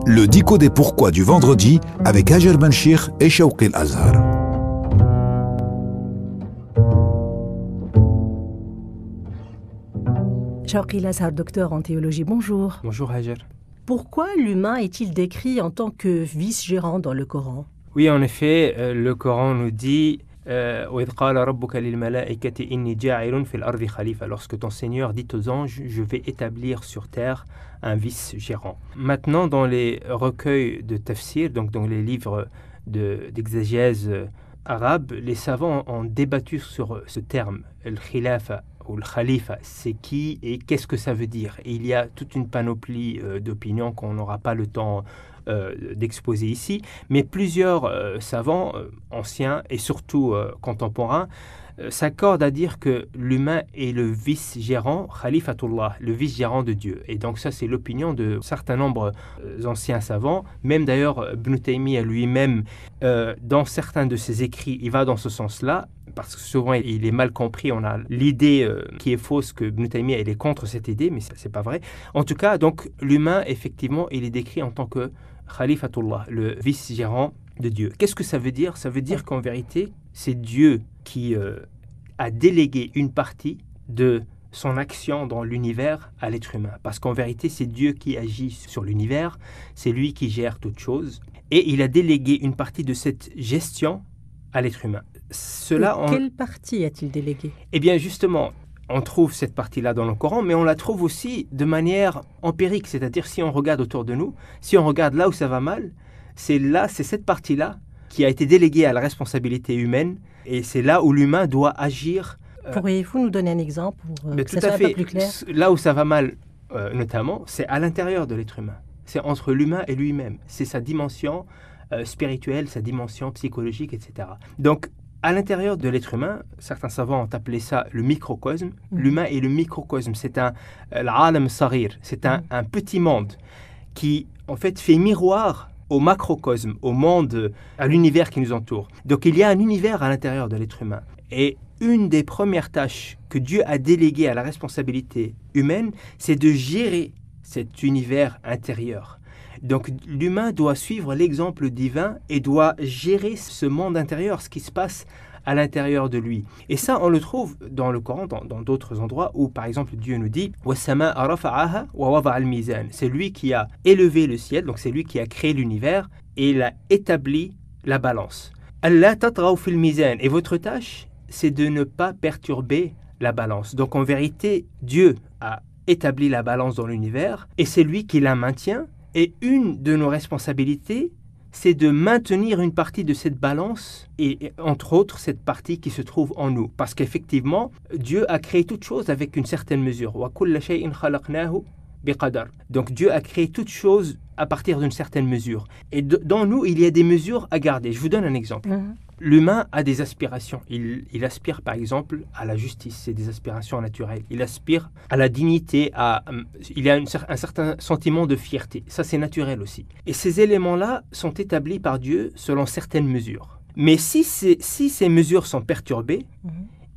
Le dico des pourquoi du vendredi avec Hajer Benchir et Shawqi El-Azhar. Shawqi El-Azhar, docteur en théologie, bonjour. Bonjour Hajer. Pourquoi l'humain est-il décrit en tant que vice-gérant dans le Coran ? Oui, en effet, le Coran nous dit وَإِذْ قَالَ رَبُّكَ لِلْمَلَائِكَةِ إِنِّي جَاعِلٌ فِي الْأَرْضِ خَلِيفَةً. Lorsque ton Seigneur dit aux anges, je vais établir sur terre un vice-gérant. Maintenant, dans les recueils de tafsir, donc dans les livres d'exégèse arabe, les savants ont débattu sur ce terme, le khilafa ou le khalifa, c'est qui et qu'est-ce que ça veut dire. Et il y a toute une panoplie d'opinions qu'on n'aura pas le temps d'exposer ici, mais plusieurs savants anciens et surtout contemporains s'accordent à dire que l'humain est le vice-gérant, khalifatullah, le vice-gérant de Dieu. Et donc ça, c'est l'opinion de certains nombres anciens savants. Même d'ailleurs, Ibn Taymiyyah lui-même, dans certains de ses écrits, il va dans ce sens-là, parce que souvent il est mal compris. On a l'idée qui est fausse que Ibn Taymiyyah il est contre cette idée, mais c'est pas vrai. En tout cas, donc l'humain, effectivement, il est décrit en tant que khalifatullah, le vice-gérant de Dieu. Qu'est-ce que ça veut dire ? Ça veut dire qu'en vérité, c'est Dieu qui a délégué une partie de son action dans l'univers à l'être humain. Parce qu'en vérité, c'est Dieu qui agit sur l'univers, c'est lui qui gère toute chose, et il a délégué une partie de cette gestion à l'être humain. Quelle partie a-t-il délégué ? Eh bien, justement, on trouve cette partie-là dans le Coran, mais on la trouve aussi de manière empirique, c'est-à-dire si on regarde autour de nous, si on regarde là où ça va mal, c'est cette partie-là qui a été déléguée à la responsabilité humaine, et c'est là où l'humain doit agir. Pourriez-vous nous donner un exemple pour que ça soit un peu plus clair ? Là où ça va mal, notamment, c'est à l'intérieur de l'être humain. C'est entre l'humain et lui-même. C'est sa dimension spirituelle, sa dimension psychologique, etc. Donc, à l'intérieur de l'être humain, certains savants ont appelé ça le microcosme. L'humain est le microcosme. C'est l'alam saghir. C'est un petit monde qui, en fait, fait miroir au macrocosme, au monde, à l'univers qui nous entoure. Donc il y a un univers à l'intérieur de l'être humain. Et une des premières tâches que Dieu a déléguées à la responsabilité humaine, c'est de gérer cet univers intérieur. Donc l'humain doit suivre l'exemple divin et doit gérer ce monde intérieur, ce qui se passe à l'intérieur de lui. Et ça, on le trouve dans le Coran, dans d'autres endroits où, par exemple, Dieu nous dit « وَالسَّمَاءَ رَفَعَهَا وَوَضَعَ الْمِيزَانَ » C'est lui qui a élevé le ciel, donc c'est lui qui a créé l'univers et il a établi la balance. « أَلَّا تَطْغَوْا فِي الْمِيزَانِ » Et votre tâche, c'est de ne pas perturber la balance. Donc en vérité, Dieu a établi la balance dans l'univers et c'est lui qui la maintient. Et une de nos responsabilités, c'est de maintenir une partie de cette balance et entre autres cette partie qui se trouve en nous. Parce qu'effectivement, Dieu a créé toute chose avec une certaine mesure. وَكُلَّ شَيْءٍ خَلَقْنَاهُ بِقَدَرٍ. Donc Dieu a créé toute chose à partir d'une certaine mesure. Et dans nous, il y a des mesures à garder. Je vous donne un exemple. L'humain a des aspirations. Il aspire par exemple à la justice, c'est des aspirations naturelles. Il aspire à la dignité, il a un certain sentiment de fierté. Ça c'est naturel aussi. Et ces éléments-là sont établis par Dieu selon certaines mesures. Mais si ces mesures sont perturbées,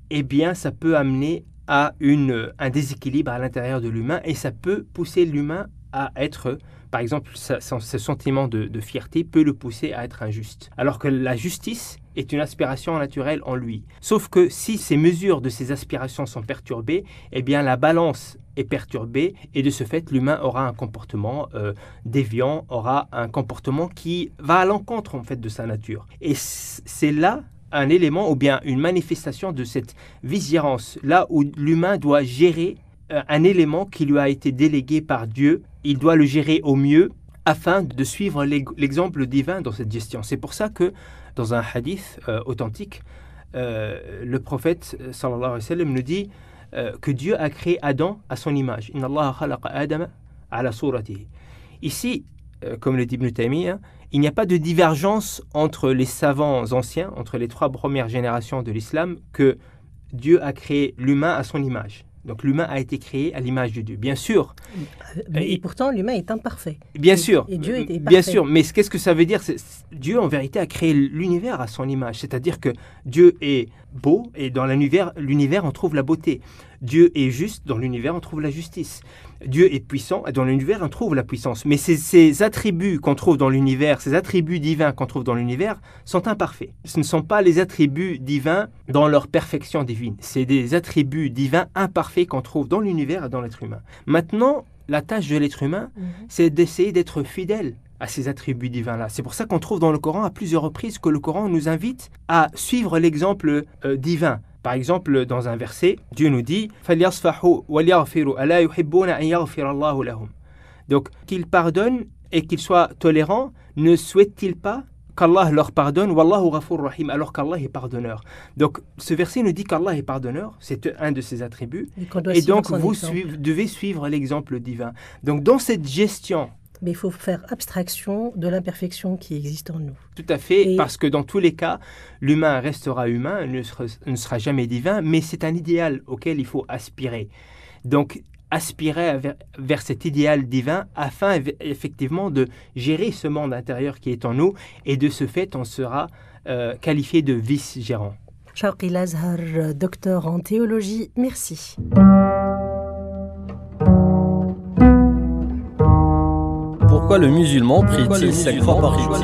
eh bien ça peut amener à un déséquilibre à l'intérieur de l'humain et ça peut pousser l'humain à être... Par exemple, ce sentiment de fierté peut le pousser à être injuste. Alors que la justice est une aspiration naturelle en lui. Sauf que si ces mesures de ces aspirations sont perturbées, eh bien la balance est perturbée et de ce fait, l'humain aura un comportement déviant, aura un comportement qui va à l'encontre en fait de sa nature. Et c'est là un élément ou bien une manifestation de cette vice-gérance, là où l'humain doit gérer un élément qui lui a été délégué par Dieu. Il doit le gérer au mieux afin de suivre l'exemple divin dans cette gestion. C'est pour ça que dans un hadith authentique, le prophète sallallahu alayhi wa sallam nous dit que Dieu a créé Adam à son image. Inna Allah khalaqa Adama ala suratihi. Ici, comme le dit Ibn Taymiyyah, il n'y a pas de divergence entre les savants anciens, entre les 3 premières générations de l'islam, que Dieu a créé l'humain à son image. Donc l'humain a été créé à l'image de Dieu, bien sûr. Et pourtant, l'humain est imparfait. Bien sûr. Et Dieu est parfait. Bien sûr, mais qu'est-ce que ça veut dire ? Dieu, en vérité, a créé l'univers à son image. C'est-à-dire que Dieu est beau et dans l'univers, on trouve la beauté. Dieu est juste, dans l'univers, on trouve la justice. Dieu est puissant, et dans l'univers, on trouve la puissance. Mais ces attributs qu'on trouve dans l'univers, ces attributs divins qu'on trouve dans l'univers, sont imparfaits. Ce ne sont pas les attributs divins dans leur perfection divine. C'est des attributs divins imparfaits qu'on trouve dans l'univers et dans l'être humain. Maintenant, la tâche de l'être humain, c'est d'essayer d'être fidèle à ces attributs divins-là. C'est pour ça qu'on trouve dans le Coran à plusieurs reprises que le Coran nous invite à suivre l'exemple divin. Par exemple, dans un verset, Dieu nous dit donc, qu'ils pardonnent et qu'ils soient tolérants, ne souhaitent-ils pas qu'Allah leur pardonne, Wallahu ghafur rahim, alors qu'Allah est pardonneur. Donc, ce verset nous dit qu'Allah est pardonneur, c'est un de ses attributs, et donc vous devez suivre l'exemple divin. Donc, dans cette gestion, mais il faut faire abstraction de l'imperfection qui existe en nous. Tout à fait, parce que dans tous les cas, l'humain restera humain, ne sera jamais divin, mais c'est un idéal auquel il faut aspirer. Donc, aspirer vers cet idéal divin afin effectivement de gérer ce monde intérieur qui est en nous, et de ce fait, on sera qualifié de vice-gérant. Shawqi El-Azhar, docteur en théologie, merci. Pourquoi le musulman prie-t-il 5 fois par jour?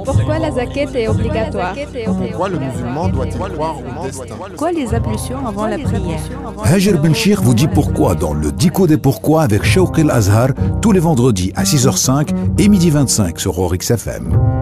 Pourquoi la zakat est obligatoire? Pourquoi le musulman doit-il croire au destin? Pourquoi les ablutions avant la prière? Hajer Benchir vous dit pourquoi dans le Dico des pourquoi avec Shawqi El-Azhar tous les vendredis à 6h05 et midi 25 sur Orix FM.